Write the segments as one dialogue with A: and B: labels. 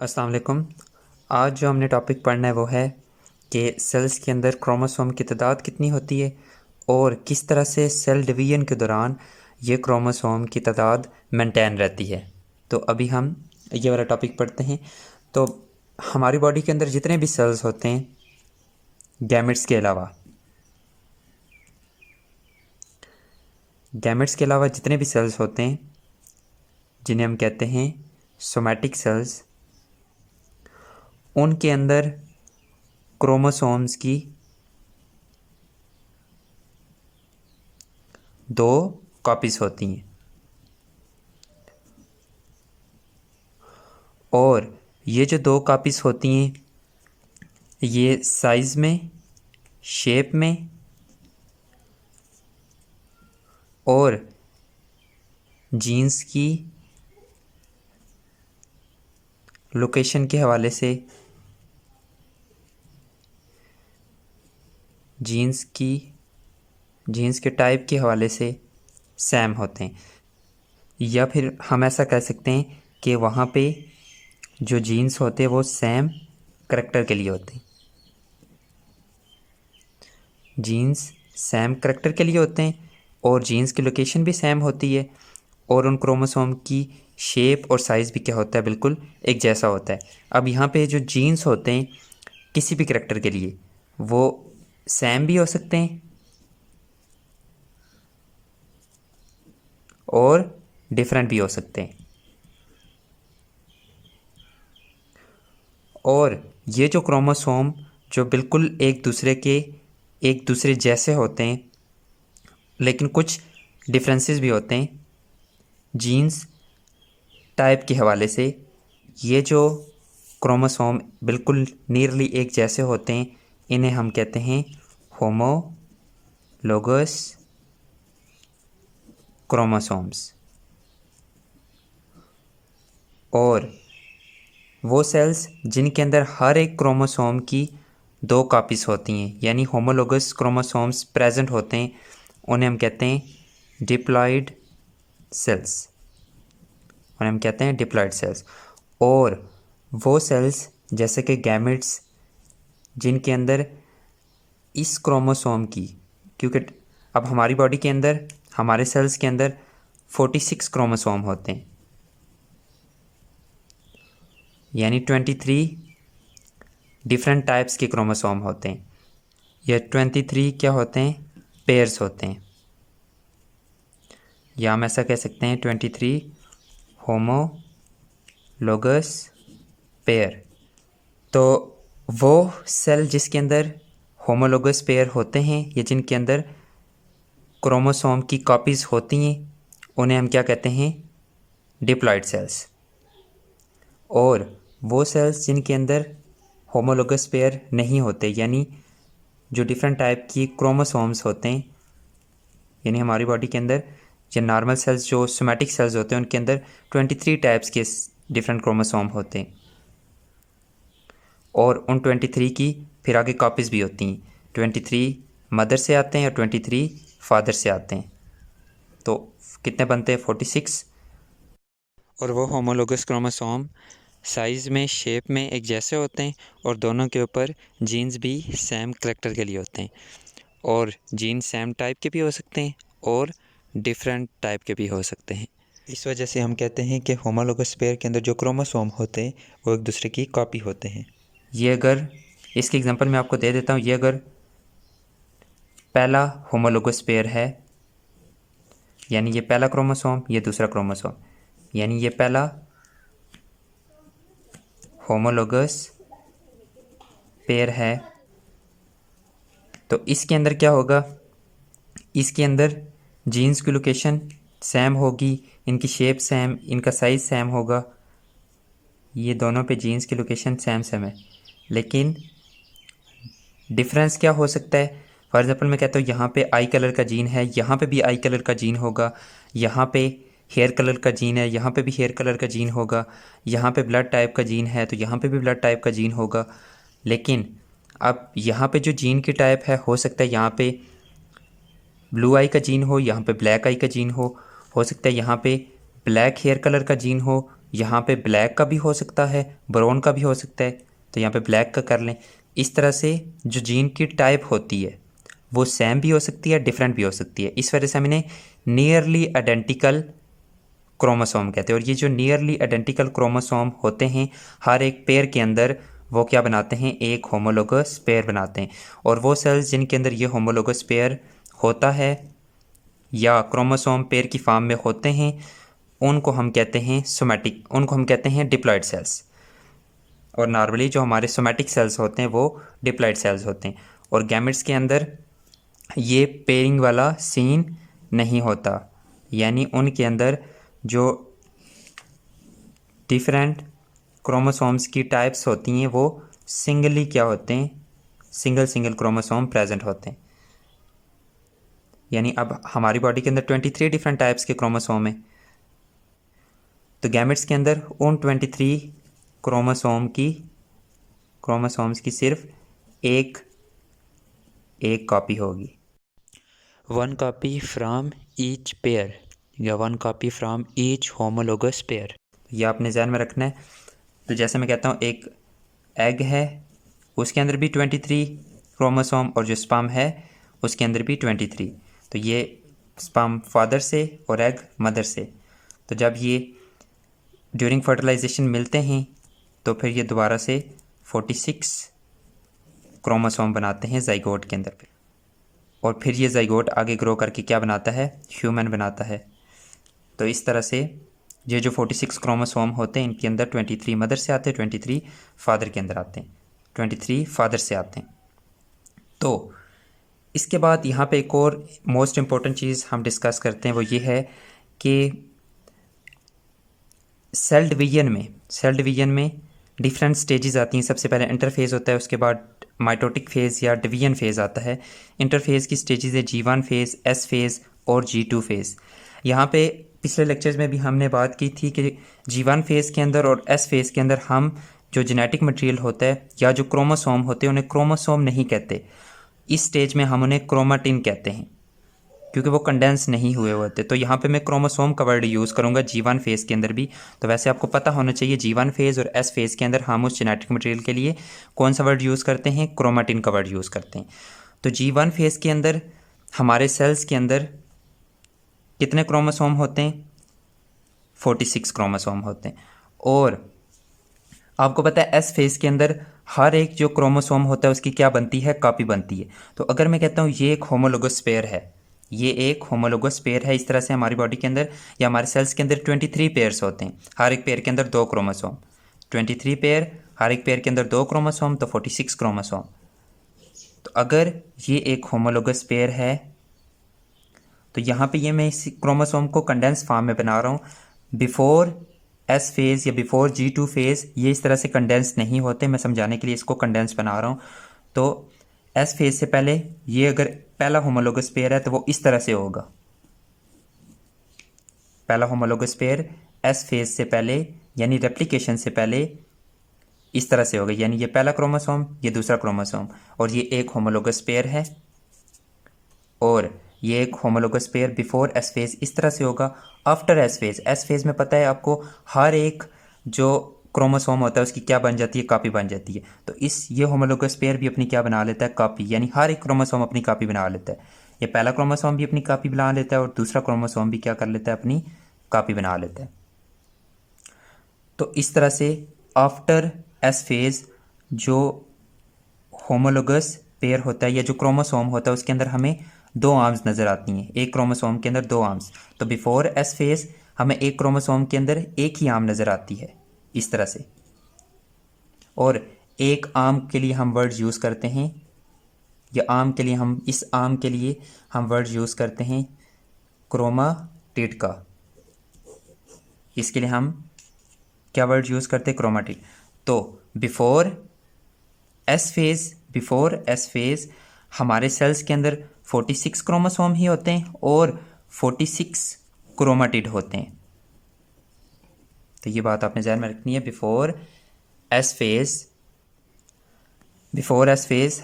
A: अस्सलाम वालेकुम। आज जो हमने टॉपिक पढ़ना है वो है कि सेल्स के अंदर क्रोमोसोम की तादाद कितनी होती है और किस तरह से सेल डिवीजन के दौरान ये क्रोमोसोम की तादाद मेंटेन रहती है। तो अभी हम ये वाला टॉपिक पढ़ते हैं। तो हमारी बॉडी के अंदर जितने भी सेल्स होते हैं गैमेट्स के अलावा जितने भी सेल्स होते हैं जिन्हें हम कहते हैं सोमैटिक सेल्स, उनके अंदर क्रोमोसोम्स की दो कॉपीज़ होती हैं और ये जो दो कॉपीज़ होती हैं ये साइज़ में, शेप में और जीन्स की लोकेशन के हवाले से जीन्स के टाइप के हवाले से सेम होते हैं। या फिर हम ऐसा कह सकते हैं कि वहाँ पे जो जीन्स होते हैं वो सेम करैक्टर के लिए होते हैं। जीन्स सेम करैक्टर के लिए होते हैं और जीन्स की लोकेशन भी सेम होती है और उन क्रोमोसोम की शेप और साइज़ भी क्या होता है, बिल्कुल एक जैसा होता है। अब यहाँ पे जो जीन्स होते हैं किसी भी करैक्टर के लिए वो सेम भी हो सकते हैं और डिफरेंट भी हो सकते हैं। और ये जो क्रोमोसोम जो बिल्कुल एक दूसरे जैसे होते हैं लेकिन कुछ डिफरेंसेस भी होते हैं जीन्स टाइप के हवाले से। ये जो क्रोमोसोम बिल्कुल नियरली एक जैसे होते हैं इन्हें हम कहते हैं होमोलोगस क्रोमोसोम्स। और वो सेल्स जिनके अंदर हर एक क्रोमोसोम की दो कॉपीज़ होती हैं यानी होमोलोगस क्रोमोसोम्स प्रेजेंट होते हैं, उन्हें हम कहते हैं डिप्लॉइड सेल्स। और वो सेल्स जैसे कि गैमेट्स जिनके अंदर इस क्रोमोसोम की, क्योंकि अब हमारी बॉडी के अंदर हमारे सेल्स के अंदर 46 क्रोमोसोम होते हैं यानी 23 डिफरेंट टाइप्स के क्रोमोसोम होते हैं। यह 23 क्या होते हैं, पेयर्स होते हैं, या हम ऐसा कह सकते हैं 23 होमोलोगस पेयर। तो वो सेल जिसके अंदर होमोलोगस पेयर होते हैं या जिनके अंदर क्रोमोसोम की कॉपीज़ होती हैं उन्हें हम क्या कहते हैं, डिप्लॉइड सेल्स। और वो सेल्स जिनके अंदर होमोलोगस पेयर नहीं होते यानी जो डिफरेंट टाइप की क्रोमोसोम्स होते हैं, यानी हमारी बॉडी के अंदर जो नॉर्मल सेल्स जो सोमैटिक सेल्स होते हैं उनके अंदर 23 टाइप्स के डिफरेंट क्रोमोसोम होते हैं और उन 23 की फिर आगे कॉपीज़ भी होती हैं। 23 मदर से आते हैं और 23 फादर से आते हैं, तो कितने बनते हैं, 46। और वो होमोलोगस क्रोमोसोम साइज़ में, शेप में एक जैसे होते हैं और दोनों के ऊपर जीन्स भी सेम करैक्टर के लिए होते हैं। और जीन्स सेम टाइप के भी हो सकते हैं और डिफरेंट टाइप के भी हो सकते हैं।
B: इस वजह से हम कहते हैं कि होमोलोगस पेयर के अंदर जो क्रोमोसोम होते हैं वो एक दूसरे की कॉपी होते हैं।
A: ये अगर इसके एग्जांपल मैं आपको दे देता हूँ, ये अगर पहला होमोलोगस पेयर है यानी ये पहला क्रोमोसोम, ये दूसरा क्रोमोसोम, यानी ये पहला होमोलोगस पेयर है, तो इसके अंदर क्या होगा, इसके अंदर जीन्स की लोकेशन सेम होगी, इनकी शेप सेम, इनका साइज़ सेम होगा, ये दोनों पे जीन्स की लोकेशन सेम सेम है। लेकिन डिफरेंस क्या हो सकता है, फॉर एग्जांपल मैं कहता हूँ यहाँ पे आई कलर का जीन है, यहाँ पे भी आई कलर का जीन होगा, यहाँ पे हेयर कलर का जीन है, यहाँ पे भी हेयर कलर का जीन होगा, यहाँ पे ब्लड टाइप का जीन है तो यहाँ पे भी ब्लड टाइप का जीन होगा। लेकिन अब यहाँ पे जो जीन की टाइप है, हो सकता है यहाँ पे ब्लू आई का जीन हो, यहाँ पे ब्लैक आई का जीन हो सकता है यहाँ पे ब्लैक हेयर कलर का जीन हो यहाँ पे ब्लैक का भी हो सकता है, ब्राउन का भी हो सकता है, तो यहाँ पे ब्लैक का कर लें। इस तरह से जो जीन की टाइप होती है वो सेम भी हो सकती है, डिफरेंट भी हो सकती है। इस वजह से हम इन्हें नियरली आइडेंटिकल क्रोमोसोम कहते हैं। और ये जो नियरली आइडेंटिकल क्रोमोसोम होते हैं हर एक पेयर के अंदर, वो क्या बनाते हैं, एक होमोलोगस पेयर बनाते हैं। और वो सेल्स जिनके अंदर ये होमोलोगस पेयर होता है या क्रोमोसोम पेयर की फॉर्म में होते हैं उनको हम कहते हैं सोमैटिक, उनको हम कहते हैं डिप्लॉइड सेल्स। और नॉर्मली जो हमारे सोमैटिक सेल्स होते हैं वो डिप्लॉइड सेल्स होते हैं। और गैमेट्स के अंदर ये पेयरिंग वाला सीन नहीं होता, यानी उनके अंदर जो डिफरेंट क्रोमोसोम्स की टाइप्स होती हैं वो सिंगली क्या होते हैं, सिंगल क्रोमोसोम प्रेजेंट होते हैं। यानी अब हमारी बॉडी के अंदर 23 डिफरेंट टाइप्स के क्रोमोसोम हैं, तो गैमेट्स के अंदर उन 23 क्रोमोसोम्स की सिर्फ एक कॉपी होगी।
B: 1 copy from each pair या 1 copy from each homologous pair।
A: ये आपने ध्यान में रखना है। तो जैसे मैं कहता हूँ एक एग है, उसके अंदर भी 23 क्रोमोसोम, और जो स्पर्म है उसके अंदर भी 23। तो ये स्पर्म फादर से और एग मदर से। तो जब ये ड्यूरिंग फर्टिलाइजेशन मिलते हैं तो फिर ये दोबारा से 46 क्रोमोसोम बनाते हैं जाइगोट के अंदर पे। और फिर ये जाइगोट आगे ग्रो करके क्या बनाता है, ह्यूमन बनाता है। तो इस तरह से ये जो 46 क्रोमोसोम होते हैं इनके अंदर 23 मदर से आते हैं, 23 फादर के अंदर आते हैं, 23 फादर से आते हैं। तो इसके बाद यहाँ पे एक और मोस्ट इम्पॉर्टेंट चीज़ हम डिस्कस करते हैं, वो ये है कि सेल डिवीजन में डिफरेंट स्टेजेस आती हैं। सबसे पहले इंटरफेज़ होता है, उसके बाद माइटोटिक फेज़ या डिवीजन फेज़ आता है। इंटरफेज़ की स्टेजेस है G1 फेज़, S फेज़ और G2 फेज़। यहाँ पे पिछले लेक्चर्स में भी हमने बात की थी कि G1 फेज़ के अंदर और S फेज़ के अंदर हम जो जेनेटिक मटेरियल होता है या जो क्रोमोसोम होते हैं उन्हें क्रोमोसोम नहीं कहते। इस स्टेज में हम उन्हें क्रोमाटिन कहते हैं क्योंकि वो कंडेंस नहीं हुए होते। तो यहाँ पे मैं क्रोमोसोम का वर्ड यूज़ करूँगा G1 फेज़ के अंदर भी। तो वैसे आपको पता होना चाहिए G1 फेज़ और S फेज़ के अंदर हम उस जेनेटिक मटेरियल के लिए कौन सा वर्ड यूज़ करते हैं, क्रोमाटिन का वर्ड यूज़ करते हैं। तो G1 फेज़ के अंदर हमारे सेल्स के अंदर कितने क्रोमोसोम होते हैं, 46 क्रोमोसोम होते हैं। और आपको पता है S फेज़ के अंदर हर एक जो क्रोमोसोम होता है उसकी क्या बनती है, कॉपी बनती है। तो अगर मैं कहता हूँ ये एक होमोलोगस पेयर है, ये एक होमोलोगस पेयर है, इस तरह से हमारी बॉडी के अंदर या हमारे सेल्स के अंदर 23 पेयर्स होते हैं, हर एक पेयर के अंदर 2 क्रोमोसोम। 23 पेयर, हर एक पेयर के अंदर 2 क्रोमोसोम, तो 46 क्रोमोसोम। तो अगर ये एक होमोलोगस पेयर है तो यहाँ पे ये मैं इस क्रोमोसोम को कंडेंस फॉर्म में बना रहा हूँ। बिफोर S फेज़ या बिफोर G2 फेज़ ये इस तरह से कंडेंस नहीं होते। मैं समझाने के लिए इसको कंडेंस बना रहा हूँ। तो S फेज़ से पहले ये अगर पहला होमोलोगस पेयर है तो वो इस तरह से होगा। पहला होमोलोगस पेयर S फेज़ से पहले यानी रेप्लिकेशन से पहले इस तरह से होगा, यानी ये पहला क्रोमोसोम, ये दूसरा क्रोमोसोम, और ये एक होमोलोगस पेयर है। और ये एक homologous pair before S phase इस तरह से होगा। आफ्टर S फेज़ में पता है आपको हर एक जो क्रोमोसोम होता है उसकी क्या बन जाती है, कॉपी बन जाती है। तो ये होमोलोगस पेयर भी अपनी क्या बना लेता है, कॉपी, यानी हर एक क्रोमोसोम अपनी कॉपी बना लेता है। ये पहला क्रोमोसोम भी अपनी कॉपी बना लेता है और दूसरा क्रोमोसोम भी क्या कर लेता है, अपनी कॉपी बना लेता है। तो इस तरह से आफ्टर S फेज़ जो होमोलोगस पेयर होता है या जो क्रोमोसोम होता है उसके अंदर हमें 2 आर्म्स नज़र आती हैं, एक क्रोमोसोम के अंदर 2 आर्म्स। तो बिफोर S फेज़ हमें एक क्रोमोसोम के अंदर एक ही आर्म नज़र आती है इस तरह से। और एक आर्म के लिए हम वर्ड यूज़ करते हैं, या आर्म के लिए हम इस आर्म के लिए हम वर्ड यूज़ करते हैं क्रोमाटिड का। इसके लिए हम क्या वर्ड यूज़ करते हैं, क्रोमाटिड। तो बिफोर S फेज़ हमारे सेल्स के अंदर 46 क्रोमोसोम ही होते हैं और 46 क्रोमाटिड होते हैं। तो ये बात आपने ध्यान में रखनी है। बिफोर S फेज़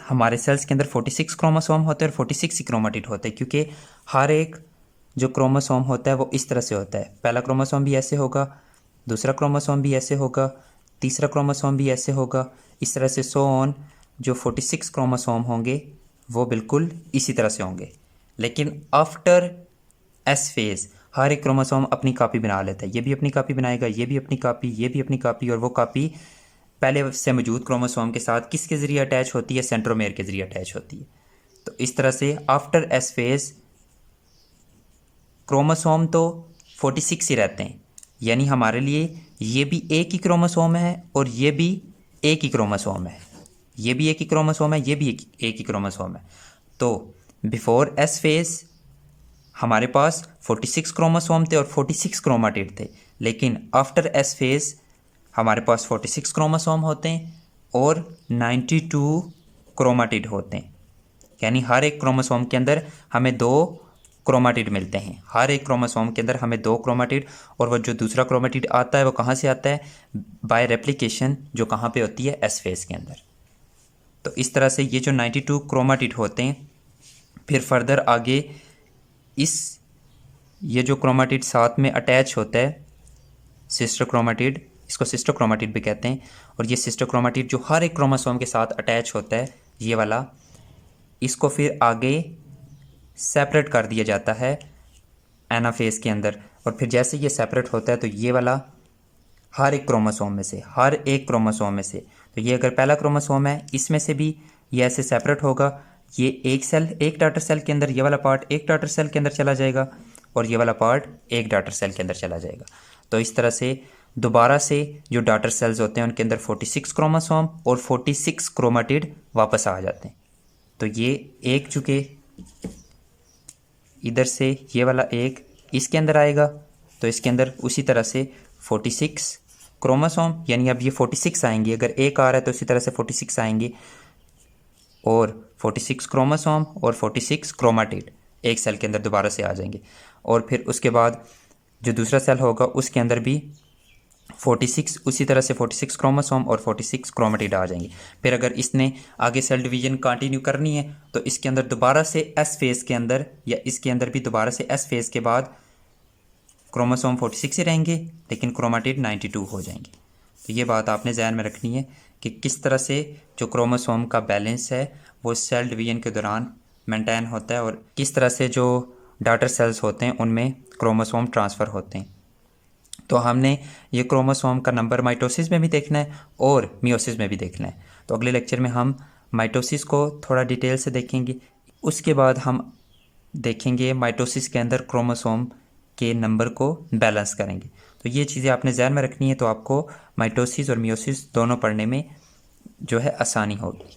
A: हमारे सेल्स के अंदर 46 क्रोमोसोम होते हैं और 46 ही क्रोमाटिड होते हैं, क्योंकि हर एक जो क्रोमोसोम होता है वो इस तरह से होता है। पहला क्रोमोसोम भी ऐसे होगा, दूसरा क्रोमोसोम भी ऐसे होगा, तीसरा क्रोमोसोम भी ऐसे होगा, इस तरह से सो ऑन। जो 46 क्रोमोसोम होंगे वो बिल्कुल इसी तरह से होंगे। लेकिन आफ्टर एस फेज़ हर एक क्रोमोसोम अपनी कॉपी बना लेता है। ये भी अपनी कॉपी बनाएगा, ये भी अपनी कॉपी, ये भी अपनी कॉपी, और वो कॉपी पहले से मौजूद क्रोमोसोम के साथ किसके ज़रिए अटैच होती है? सेंट्रोमेयर के ज़रिए अटैच होती है। तो इस तरह से आफ्टर एस फेज़ क्रोमोसोम तो 46 ही रहते हैं, यानी हमारे लिए ये भी एक ही क्रोमोसोम है और ये भी एक ही क्रोमोसोम है, ये भी एक ही क्रोमोसोम है, ये भी एक ही क्रोमोसोम है। तो बिफोर एस फेज़ हमारे पास 46 क्रोमोसोम थे और 46 क्रोमाटिड थे, लेकिन आफ्टर एस फेज़ हमारे पास 46 क्रोमोसोम होते हैं और 92 क्रोमाटिड होते हैं। यानी हर एक क्रोमोसोम के अंदर हमें 2 क्रोमाटिड मिलते हैं, हर एक क्रोमोसोम के अंदर हमें 2 क्रोमाटिड। और वो जो दूसरा क्रोमाटिड आता है वो कहाँ से आता है? बाय रेप्लिकेशन, जो कहाँ पे होती है? एस फेज़ के अंदर। तो इस तरह से ये जो 92 क्रोमाटिड होते हैं, फिर फर्दर आगे ये जो क्रोमाटिड साथ में अटैच होता है, सिस्टर क्रोमाटिड, इसको सिस्टर क्रोमाटिड भी कहते हैं। और ये सिस्टर क्रोमाटिड जो हर एक क्रोमोसोम के साथ अटैच होता है, ये वाला, इसको फिर आगे सेपरेट कर दिया जाता है एनाफेज़ के अंदर। और फिर जैसे ये सेपरेट होता है तो ये वाला हर एक क्रोमोसोम में से, हर एक क्रोमोसोम में से, तो ये अगर पहला क्रोमोसोम है इसमें से भी ये ऐसे सेपरेट होगा। ये एक सेल, एक डॉटर सेल के अंदर ये वाला पार्ट एक डॉटर सेल के अंदर चला जाएगा और ये वाला पार्ट एक डॉटर सेल के अंदर चला जाएगा। तो इस तरह से दोबारा से जो डॉटर सेल्स होते हैं उनके अंदर 46 क्रोमोसोम और 46 क्रोमाटिड वापस आ जाते हैं। तो ये एक चुके इधर से ये वाला एक इसके अंदर आएगा, तो इसके अंदर उसी तरह से 46 क्रोमोसोम, यानी अब ये 46 आएंगे। अगर एक आ रहा है तो उसी तरह से 46 आएंगे और 46 क्रोमोसोम और 46 क्रोमाटिड एक सेल के अंदर दोबारा से आ जाएंगे। और फिर उसके बाद जो दूसरा सेल होगा उसके अंदर भी 46 उसी तरह से 46 क्रोमोसोम और 46 क्रोमाटिड आ जाएंगे। फिर अगर इसने आगे सेल डिवीजन कंटिन्यू करनी है तो इसके अंदर दोबारा से एस फेज़ के अंदर, या इसके अंदर भी दोबारा से एस फेज़ के बाद क्रोमोसोम 46 ही रहेंगे लेकिन क्रोमाटिड 92 हो जाएंगे। तो ये बात आपने ध्यान में रखनी है कि किस तरह से जो क्रोमोसोम का बैलेंस है वो सेल डिवीजन के दौरान मेंटेन होता है और किस तरह से जो डॉटर सेल्स होते हैं उनमें क्रोमोसोम ट्रांसफ़र होते हैं। तो हमने ये क्रोमोसोम का नंबर माइटोसिस में भी देखना है और मियोसिस में भी देखना है। तो अगले लेक्चर में हम माइटोसिस को थोड़ा डिटेल से देखेंगे, उसके बाद हम देखेंगे माइटोसिस के अंदर क्रोमोसोम के नंबर को बैलेंस करेंगे। तो ये चीज़ें आपने ध्यान में रखनी है, तो आपको माइटोसिस और मियोसिस दोनों पढ़ने में जो है आसानी होगी।